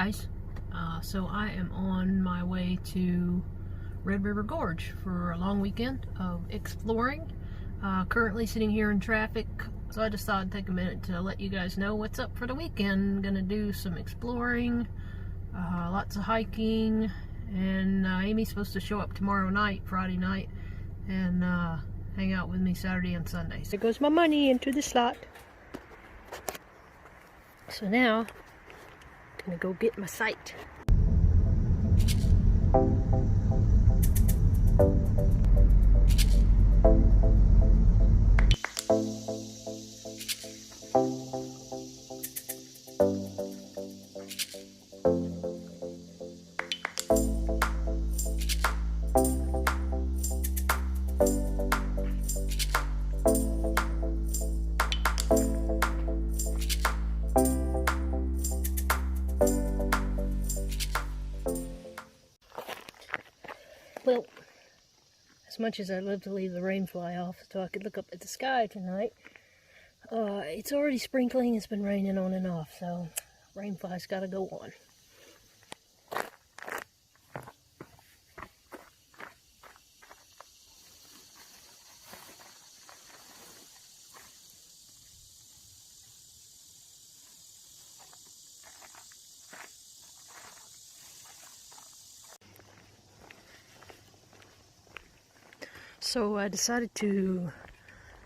guys, so I am on my way to Red River Gorge for a long weekend of exploring. Currently sitting here in traffic, so I just thought I'd take a minute to let you guys know what's up for the weekend. Gonna do some exploring, lots of hiking, and Amy's supposed to show up tomorrow night, Friday night, and hang out with me Saturday and Sunday. There goes my money into the slot. So now, I'm gonna go get my sight. Well, as much as I'd love to leave the rain fly off so I could look up at the sky tonight, it's already sprinkling. It's been raining on and off, so rain fly's gotta go on. So I decided to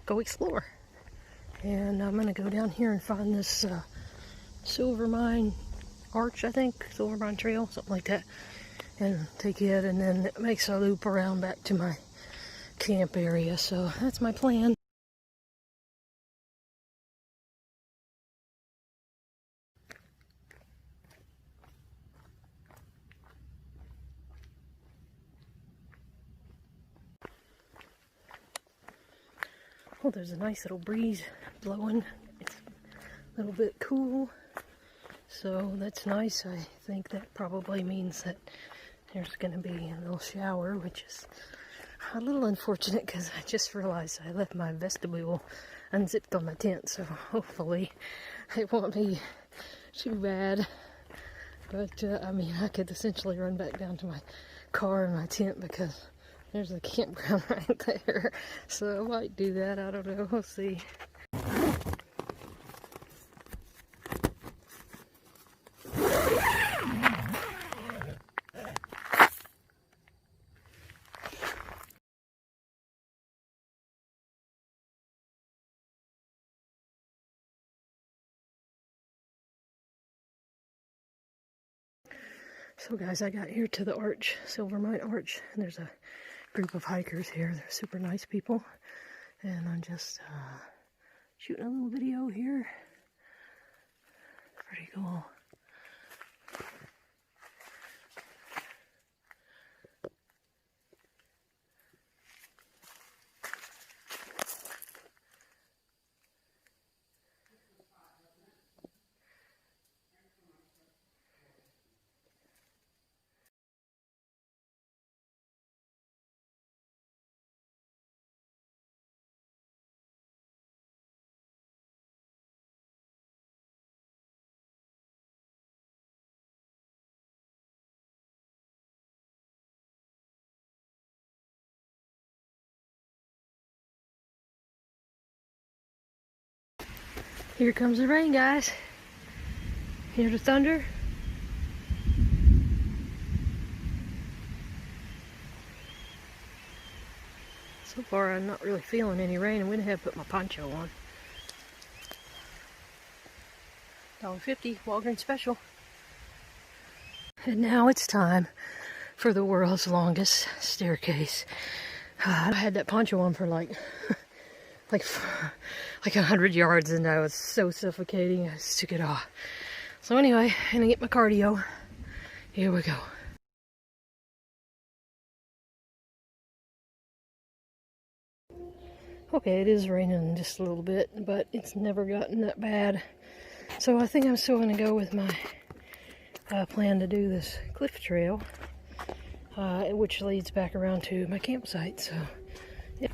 go explore, and I'm gonna go down here and find this Silvermine Arch, I think, Silvermine Trail, something like that, and take it, and then it makes a loop around back to my camp area. So that's my plan. Oh, there's a nice little breeze blowing. It's a little bit cool, so that's nice. I think that probably means that there's going to be a little shower, which is a little unfortunate because I just realized I left my vestibule unzipped on my tent, so hopefully it won't be too bad. But I mean, I could essentially run back down to my car and my tent because there's a campground right there, so I might do that. I don't know. We'll see. So guys, I got here to the arch, Silvermine Arch, and there's a group of hikers here. They're super nice people, and I'm just shooting a little video here. Pretty cool. Here comes the rain, guys. Hear the thunder? So far, I'm not really feeling any rain. I'm going to have to put my poncho on. $1.50 Walgreens special. And now it's time for the world's longest staircase. I had that poncho on for like 100 yards, and I was so suffocating. I just took it off. So anyway, I'm gonna get my cardio. Here we go. Okay, it is raining just a little bit, but it's never gotten that bad. So I think I'm still gonna go with my plan to do this cliff trail, which leads back around to my campsite. So, yeah.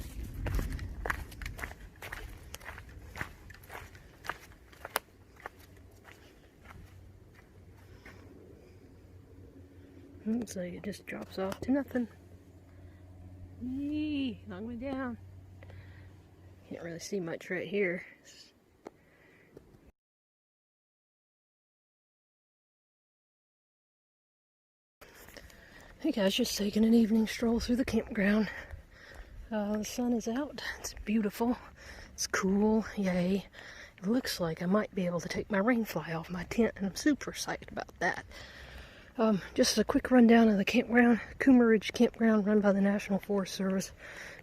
So it just drops off to nothing. Yee, knock me down. Can't really see much right here. Hey guys, just taking an evening stroll through the campground. The sun is out. It's beautiful. It's cool. Yay. It looks like I might be able to take my rain fly off my tent, and I'm super excited about that. Just a quick rundown of the campground. Koomer Ridge Campground, run by the National Forest Service.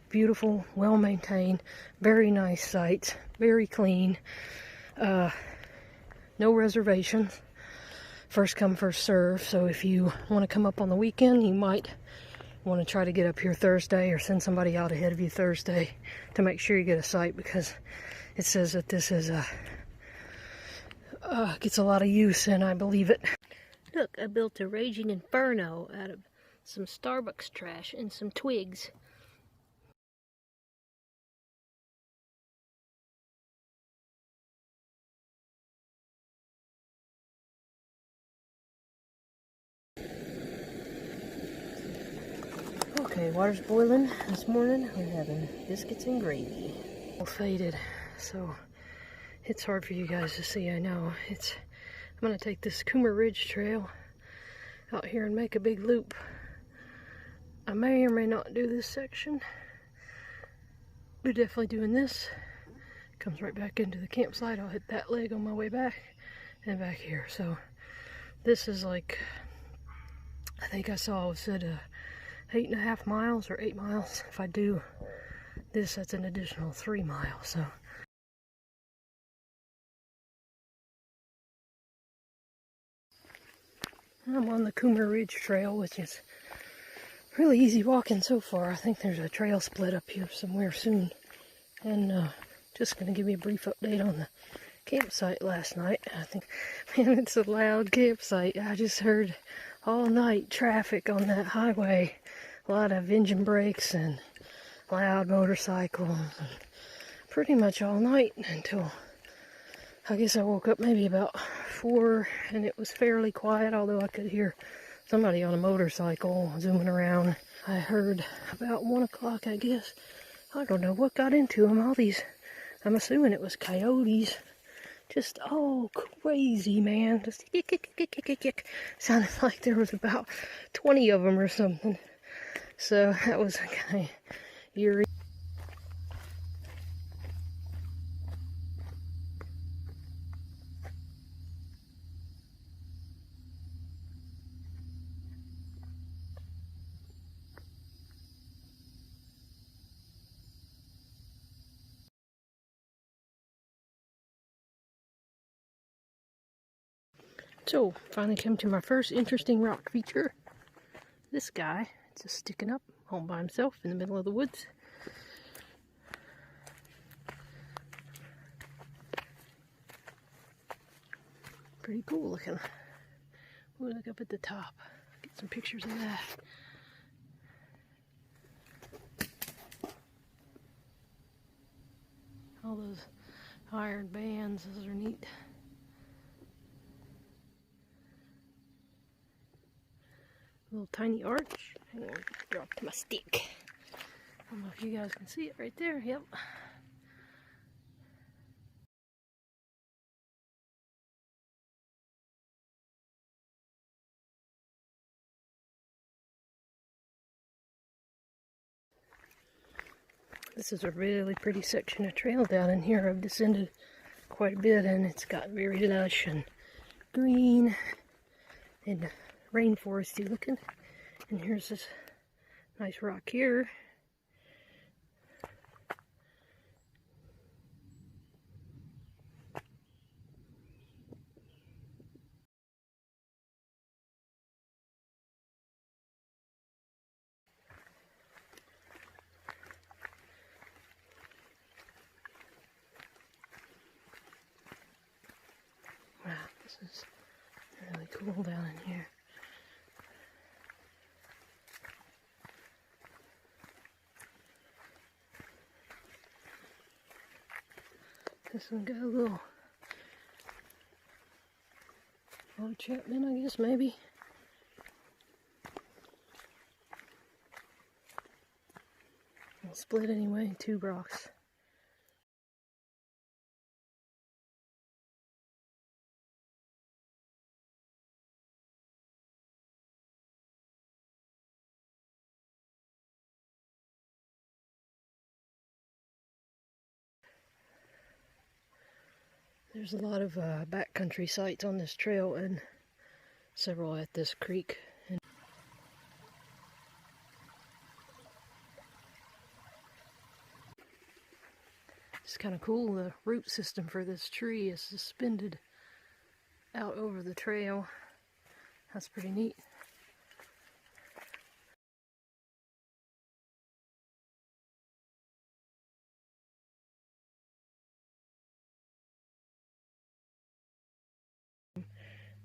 Beautiful, well maintained, very nice sites, very clean. No reservations. First come, first serve. So if you want to come up on the weekend, you might want to try to get up here Thursday, or send somebody out ahead of you Thursday to make sure you get a site, because it says that this is gets a lot of use, and I believe it. Look, I built a raging inferno out of some Starbucks trash and some twigs. Okay, water's boiling this morning. We're having biscuits and gravy. All faded, so it's hard for you guys to see, I know. I'm gonna take this Koomer Ridge Trail out here and make a big loop. I may or may not do this section. We're definitely doing this. Comes right back into the campsite. I'll hit that leg on my way back and back here. So this is like, I think I saw it said 8.5 miles or 8 miles. If I do this, that's an additional 3 miles. So I'm on the Koomer Ridge Trail, which is really easy walking so far. I think there's a trail split up here somewhere soon. And just going to give you a brief update on the campsite last night. I think, man, it's a loud campsite. I just heard all night traffic on that highway. A lot of engine brakes and loud motorcycles. And pretty much all night until, I guess I woke up maybe about 4, and it was fairly quiet, although I could hear somebody on a motorcycle zooming around. I heard about 1 o'clock, I guess. I don't know what got into them. All these, I'm assuming it was coyotes. Just all crazy, man. Just yick. Sounded like there was about 20 of them or something. So that was kind of eerie. So, finally come to my first interesting rock feature. This guy, just sticking up all by himself in the middle of the woods. Pretty cool looking. We'll look up at the top, get some pictures of that. All those iron bands, those are neat. Little tiny arch. Hang on, dropped my stick. I don't know if you guys can see it right there. Yep. This is a really pretty section of trail down in here. I've descended quite a bit, and it's got very lush and green and rainforesty looking. And here's this nice rock here. Wow, this is really cool down in here. This one got a little enchantment, I guess, maybe. split anyway, 2 rocks. There's a lot of backcountry sites on this trail and several at this creek. It's kind of cool, the root system for this tree is suspended out over the trail. That's pretty neat.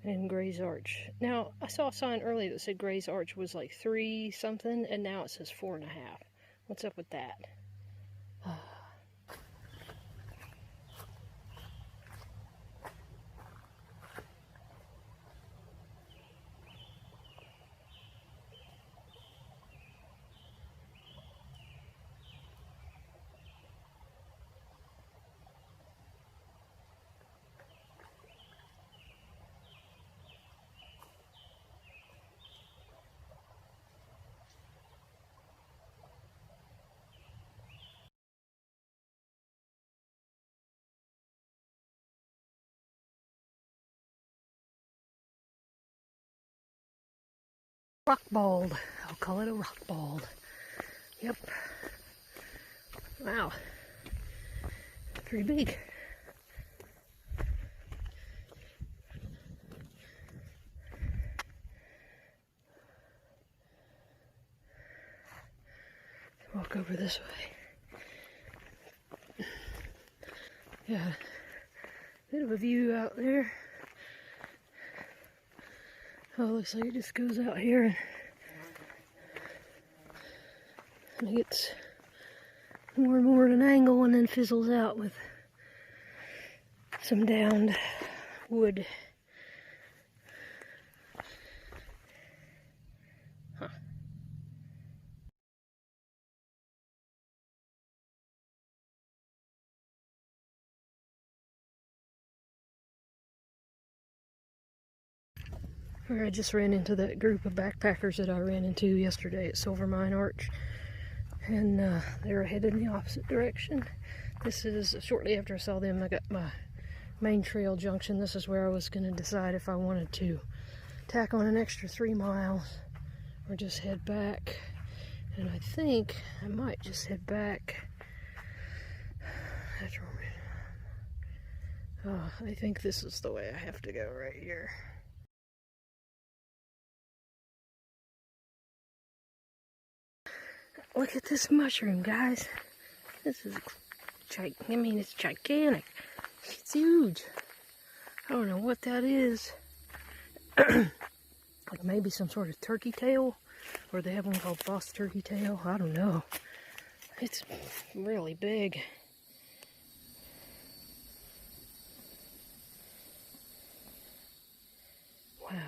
And Gray's Arch. Now, I saw a sign earlier that said Gray's Arch was like 3 something, and now it says 4.5. What's up with that? Rock bald. I'll call it a rock bald. Yep. Wow. Pretty big. Walk over this way. Yeah. Bit of a view out there. Oh, it looks like it just goes out here and it gets more and more at an angle and then fizzles out with some downed wood. Huh. Where I just ran into that group of backpackers that I ran into yesterday at Silvermine Arch, and they were headed in the opposite direction. This is shortly after I saw them. I got my main trail junction. This is where I was going to decide if I wanted to tack on an extra 3 miles or just head back. And I think I might just head back. I think this is the way I have to go right here. Look at this mushroom, guys. This is, it's gigantic. It's huge. I don't know what that is. Like maybe some sort of turkey tail, or they have one called boss turkey tail. I don't know. It's really big. Wow.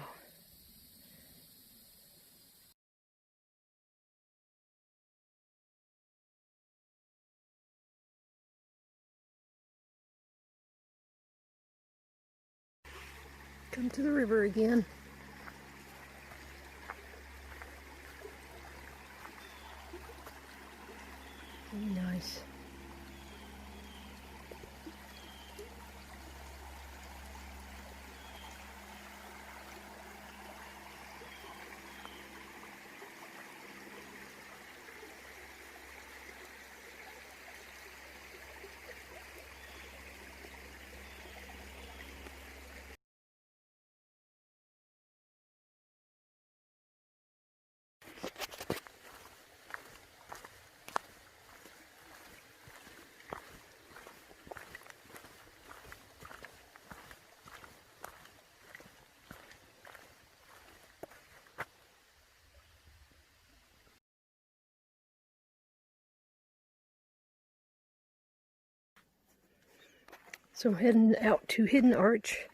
Come to the river again. Very nice. So I'm heading out to Hidden Arch,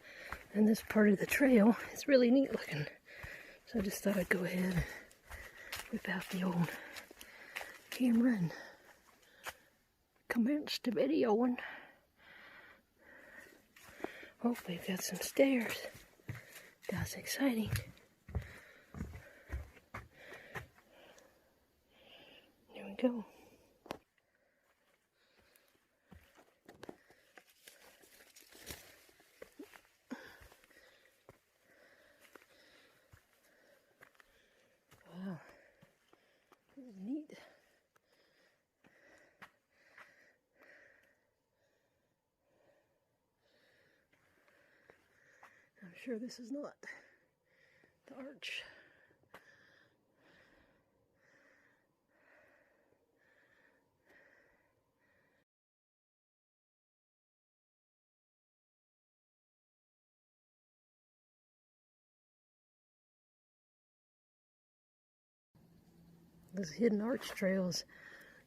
and this part of the trail is really neat looking. So I just thought I'd go ahead and whip out the old camera and commenced videoing. Oh, we've got some stairs. That's exciting. There we go. Wow. This is neat. I'm sure this is not the arch. This hidden arch trail is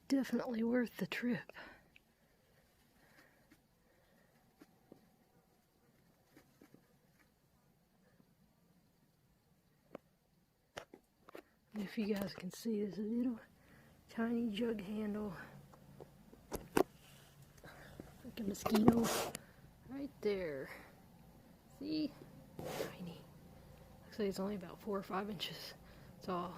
definitely worth the trip. If you guys can see, there's a little tiny jug handle, like a mosquito, right there. See? Tiny. Looks like it's only about 4 or 5 inches tall.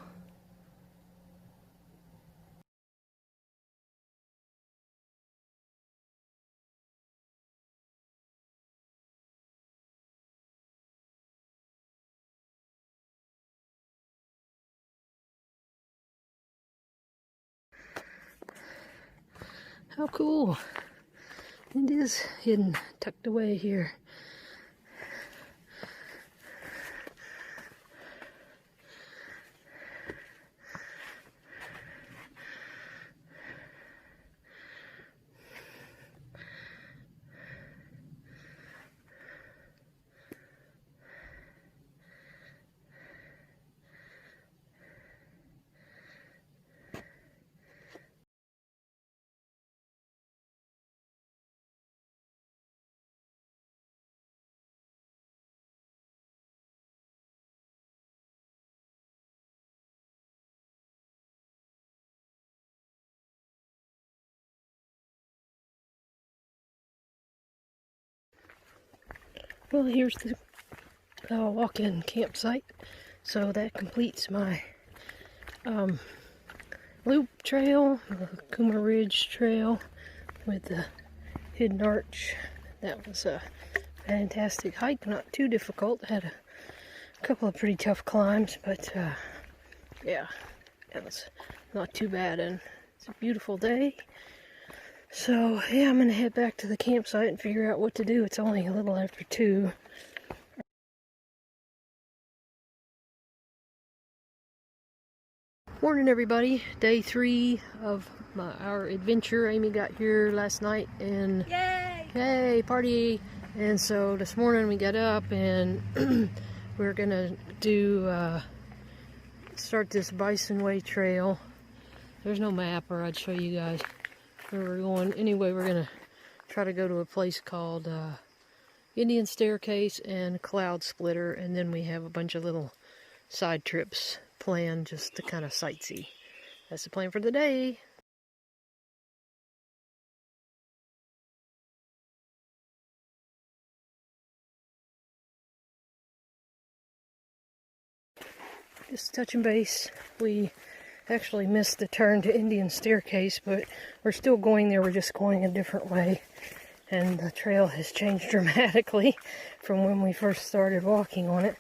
How cool. It is hidden, tucked away here. Well, here's the walk-in campsite. So that completes my loop trail, the Koomer Ridge Trail with the hidden arch. That was a fantastic hike, not too difficult. Had a couple of pretty tough climbs, but yeah, it was not too bad, and it's a beautiful day. So yeah, I'm gonna head back to the campsite and figure out what to do. It's only a little after 2. Morning, everybody. Day 3 of our adventure. Amy got here last night and yay, party! And so this morning we got up and we're gonna do start this Bison Way trail. There's no map, or I'd show you guys where we're going. Anyway, we're gonna try to go to a place called Indian Staircase and Cloudsplitter, and then we have a bunch of little side trips planned just to kind of sightsee. That's the plan for the day. Just touching base. We actually missed the turn to Indian Staircase, but we're still going there. We're just going a different way. And the trail has changed dramatically from when we first started walking on it.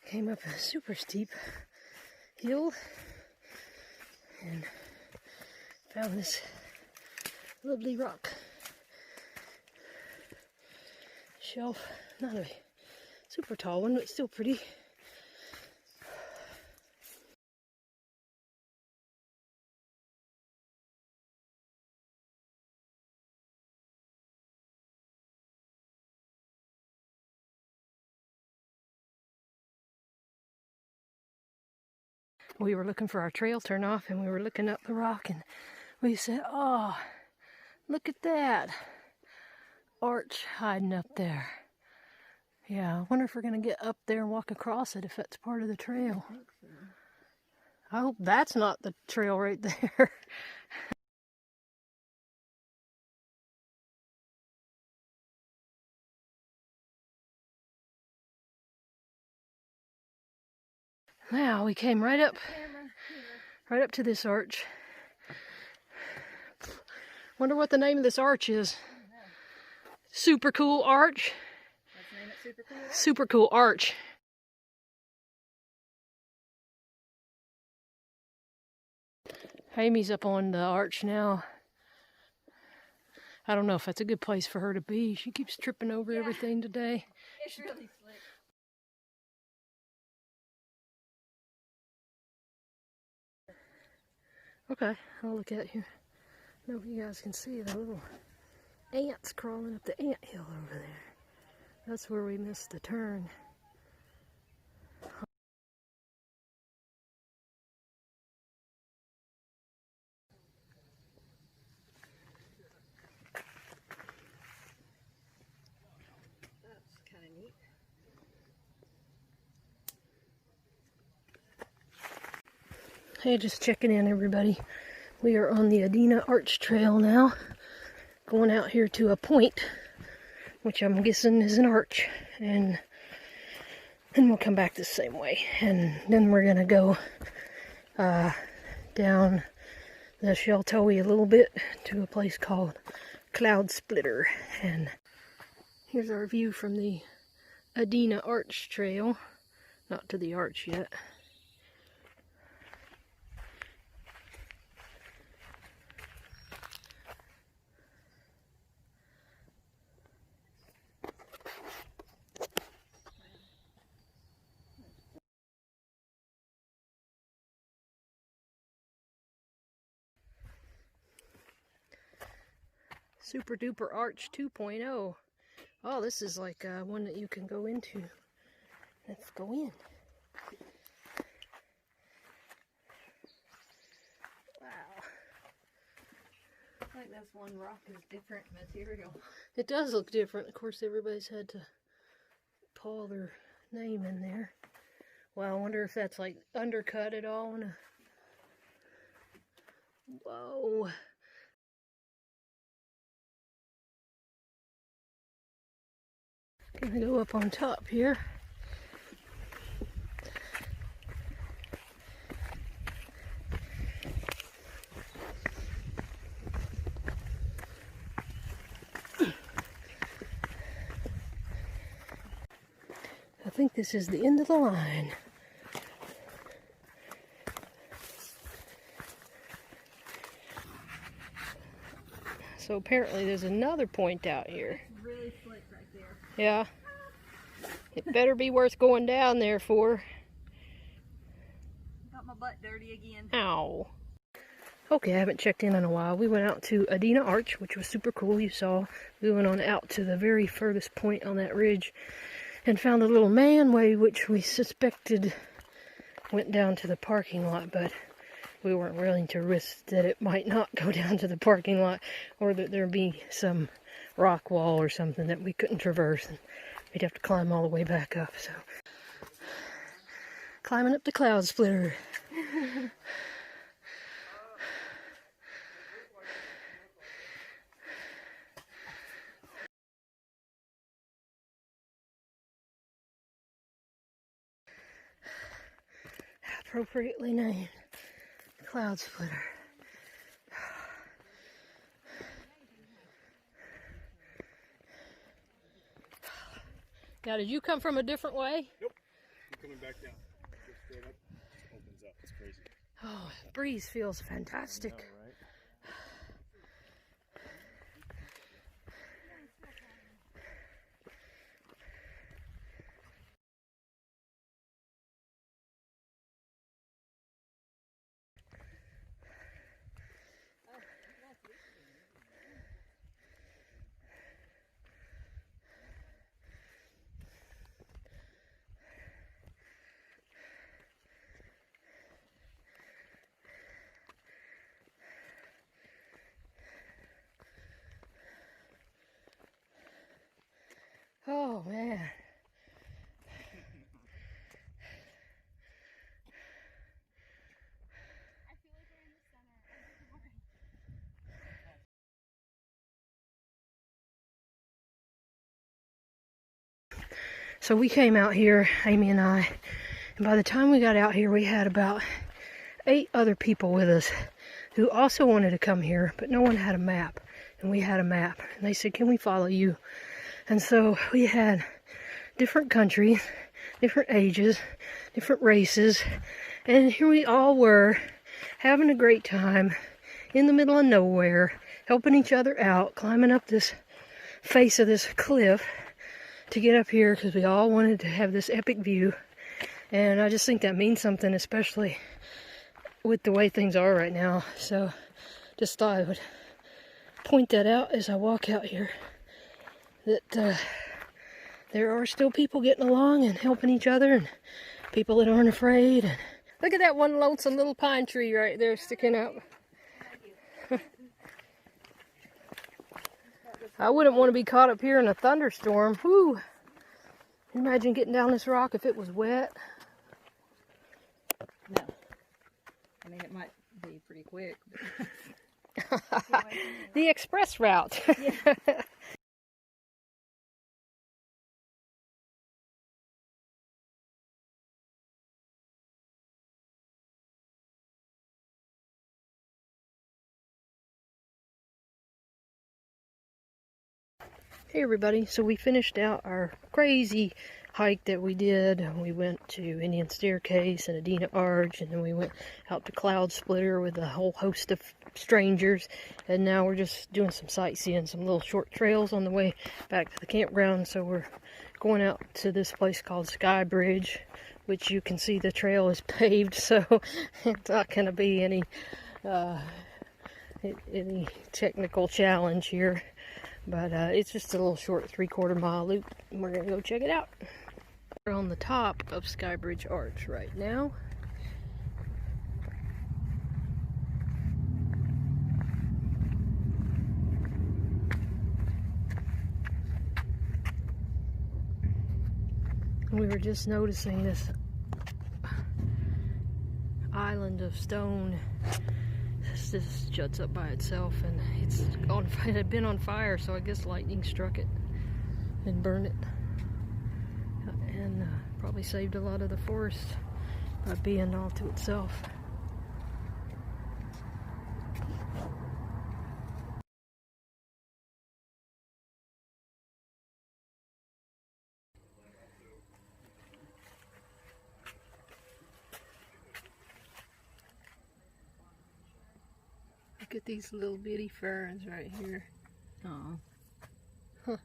Came up a super steep hill and found this lovely rock shelf. Not a super tall one, but still pretty. We were looking for our trail turn off, and we were looking up the rock, and we said, oh, Look at that arch hiding up there. Yeah, I wonder if we're going to get up there and walk across it, if that's part of the trail. I think so. I hope that's not the trail right there. Wow, we came right up to this arch. Wonder what the name of this arch is. Super cool arch. Let's name it Super Cool. Super cool arch. Amy's up on the arch now. I don't know if that's a good place for her to be. She keeps tripping over everything today. It's really slick. Okay, I'll look at here. I don't know if you guys can see the little ants crawling up the ant hill over there. That's where we missed the turn. That's kind of neat. Hey, just checking in, everybody. We are on the Adena Arch Trail now, going out here to a point, which I'm guessing is an arch, and then we'll come back the same way, and then we're gonna go down the Sheltoe a little bit to a place called Cloudsplitter, and here's our view from the Adena Arch Trail. Not to the arch yet. Super Duper Arch 2.0. Oh, this is like one that you can go into. Let's go in. Wow. I think this one rock is different material. It does look different. Of course, everybody's had to paw their name in there. Well, I wonder if that's like undercut at all. Whoa. Gonna go up on top here. I think this is the end of the line. So apparently there's another point out here. It's really slick right there. Yeah. It better be worth going down there for. Got my butt dirty again. Ow. Okay, I haven't checked in a while. We went out to Adena Arch, which was super cool. You saw we went on out to the very furthest point on that ridge and found a little man-way, which we suspected went down to the parking lot, but we weren't willing to risk that it might not go down to the parking lot, or that there'd be some rock wall or something that we couldn't traverse, and we'd have to climb all the way back up. So, climbing up the Cloudsplitter. Appropriately named Cloudsplitter. Now, did you come from a different way? Nope. I'm coming back down. Go straight up. Just opens up. It's crazy. Oh, the breeze feels fantastic. I know, right? So we came out here, Amy and I, and by the time we got out here, we had about 8 other people with us who also wanted to come here, but no one had a map. And we had a map. And they said, can we follow you? And so we had different countries, different ages, different races, and here we all were having a great time in the middle of nowhere, helping each other out, climbing up this face of this cliff to get up here because we all wanted to have this epic view. And I just think that means something, especially with the way things are right now. So just thought I would point that out as I walk out here, that there are still people getting along and helping each other, and people that aren't afraid. And look at that one lonesome little pine tree right there sticking out. I wouldn't want to be caught up here in a thunderstorm. Whew. Imagine getting down this rock if it was wet. No. I mean, it might be pretty quick. The express route. Yeah. Hey everybody, so we finished out our crazy hike that we did. We went to Indian Staircase and Adena Arch, and then we went out to Cloudsplitter with a whole host of strangers, and now we're just doing some sightseeing, some little short trails on the way back to the campground. So we're going out to this place called Sky Bridge, which you can see the trail is paved, so it's not going to be any technical challenge here. But it's just a little short 3/4 mile loop, and we're going to go check it out. We're on the top of Skybridge Arch right now. We were just noticing this island of stone. This juts up by itself, and it had been on fire, so I guess lightning struck it and burned it, and probably saved a lot of the forest by being all to itself. Look at these little bitty ferns right here. Oh, Huh.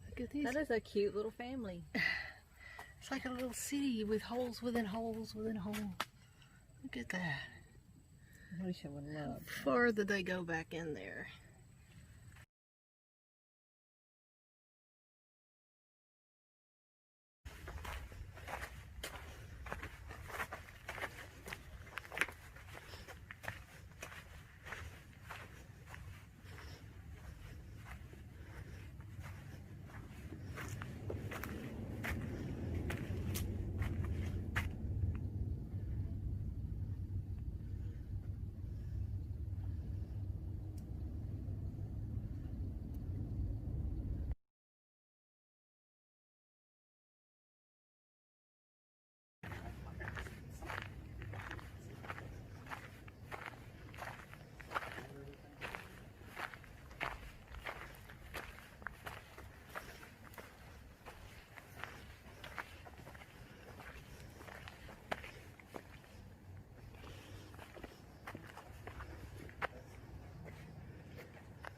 Look at these. that is a cute little family. It's like a little city with holes within holes within holes. Look at that. I wish I would love. How far did they go back in there?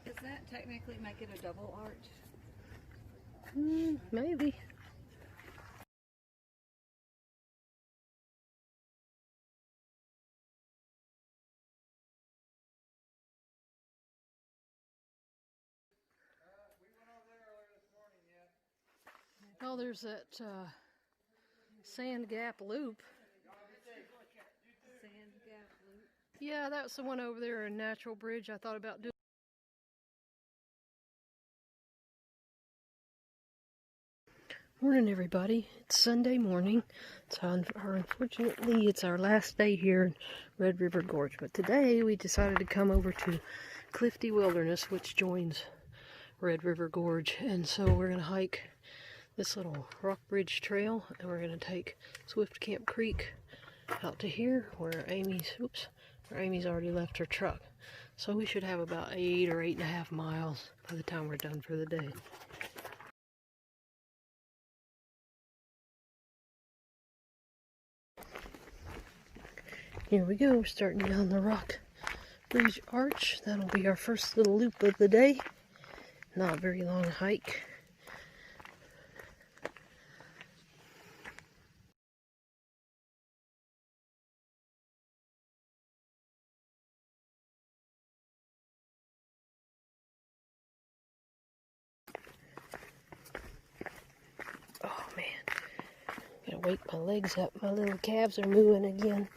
Does that technically make it a double arch? Maybe. Oh, there's that Sand Gap Loop. Sand Gap Loop. Yeah, that's the one over there in Natural Bridge I thought about doing. Morning, everybody. It's Sunday morning. Unfortunately, it's our last day here in Red River Gorge. But today, we decided to come over to Clifty Wilderness, which joins Red River Gorge. And so we're going to hike this little rock bridge trail, and we're going to take Swift Camp Creek out to here where Amy's already left her truck. So we should have about 8 or 8.5 miles by the time we're done for the day. Here we go, we're starting down the Rock Ridge Arch. That'll be our first little loop of the day. Not a very long hike. Oh man, gotta wake my legs up. My little calves are moving again.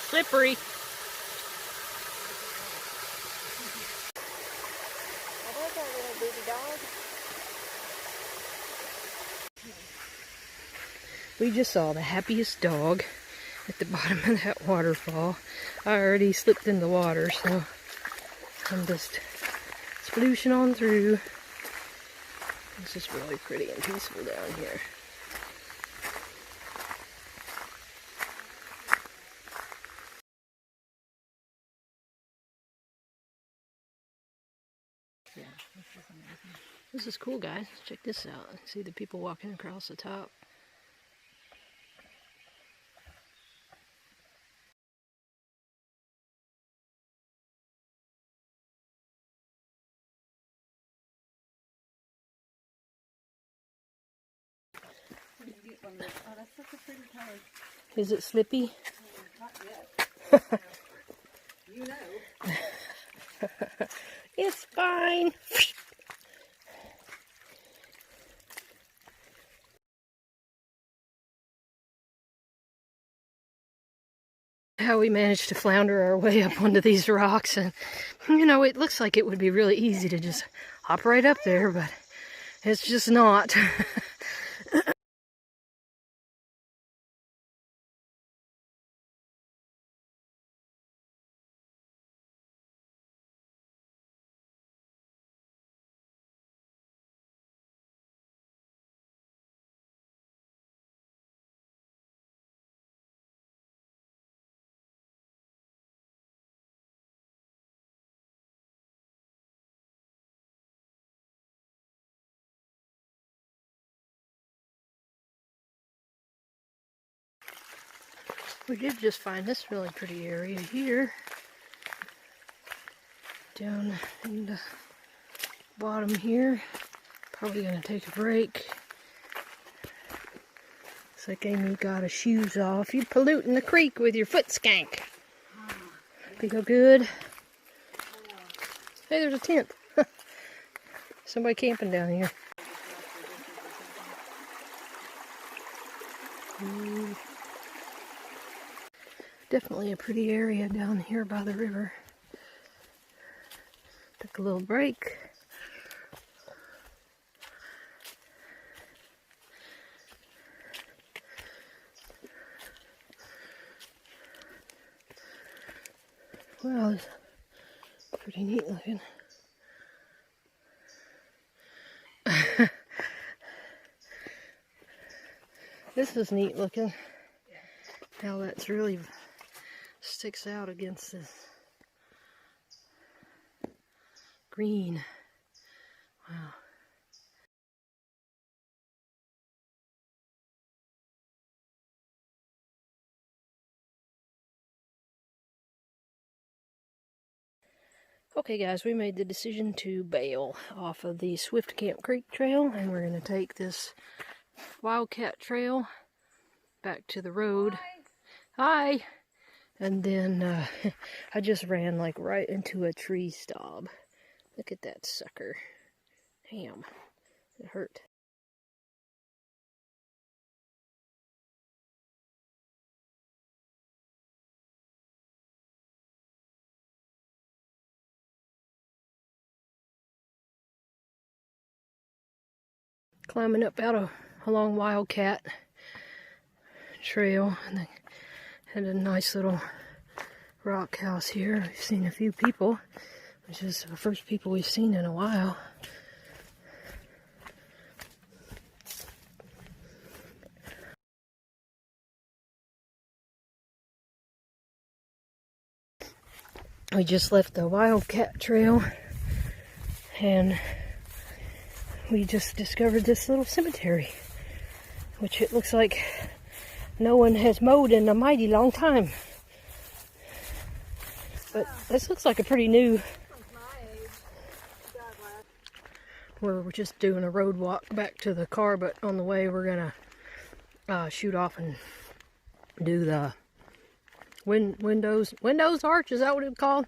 Slippery. We just saw the happiest dog at the bottom of that waterfall. I already slipped in the water, so I'm just splooshing on through. It's just really pretty and peaceful down here. This is cool, guys. Check this out. See the people walking across the top? Oh, that's such a pretty color. Is it slippy? Not yet. You know. It's fine. How we managed to flounder our way up onto these rocks, and you know, it looks like it would be really easy to just hop right up there, but it's just not. We did just find this really pretty area here. Down in the bottom here. Probably gonna take a break. Looks like Amy got her shoes off. You're polluting the creek with your foot skank. Feel good? Hey, there's a tent. Somebody camping down here. Definitely a pretty area down here by the river. Took a little break. Wow, it's pretty neat looking. This is neat looking. How that's really sticks out against this green. Wow. Okay guys, we made the decision to bail off of the Swift Camp Creek Trail, and we're going to take this Wildcat Trail back to the road. Hi! And then I just ran like right into a tree stub. Look at that sucker. Damn, it hurt. climbing up along Wildcat Trail, and they had a nice little rock house here. We've seen a few people, which is the first people we've seen in a while. We just left the Wildcat Trail, and we just discovered this little cemetery, which it looks like no one has mowed in a mighty long time. But this looks like a pretty new... We're just doing a road walk back to the car, but on the way we're gonna shoot off and do the Windows Arch, is that what it's called?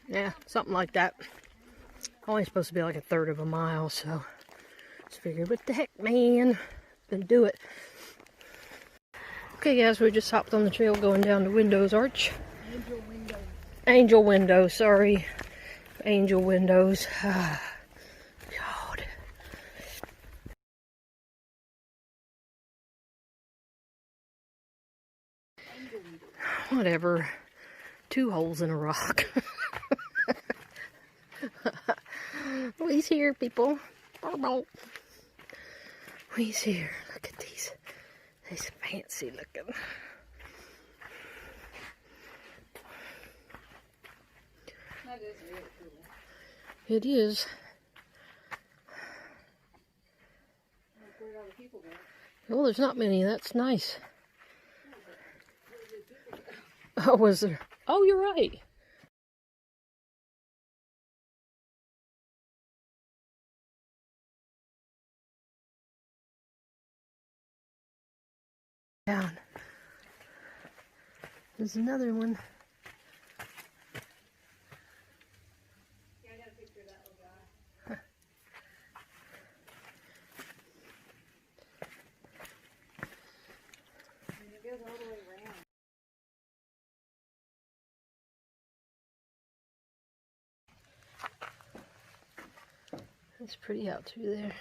Yeah, something like that. Only supposed to be like a third of a mile, so just figured, what the heck, man, gonna do it. Okay, guys, we just hopped on the trail going down to Windows Arch. Angel Windows, sorry. Angel Windows. God. Whatever. 2 holes in a rock. We's here, people. We's here. Look at these. These fancy looking. That is really cool. It is. Where'd all the people go? Well, there's not many. That's nice. Oh, was there? Oh, you're right. Down. There's another one. Yeah, I got a picture of that little guy. And it goes all the way around. It's pretty out through there.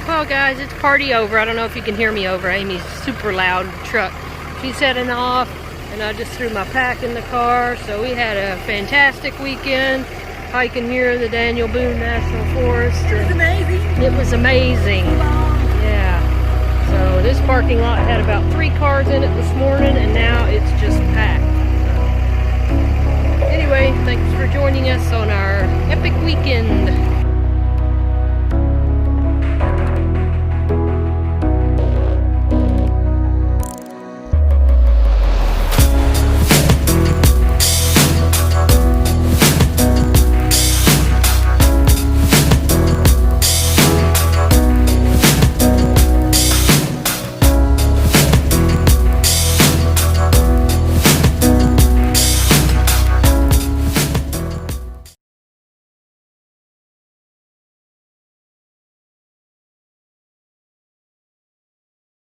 Well, guys, it's party over. I don't know if you can hear me over Amy's super loud truck. She's heading off, and I just threw my pack in the car. So we had a fantastic weekend hiking near the Daniel Boone National Forest. It was amazing. It was amazing. Yeah. So this parking lot had about 3 cars in it this morning, and now it's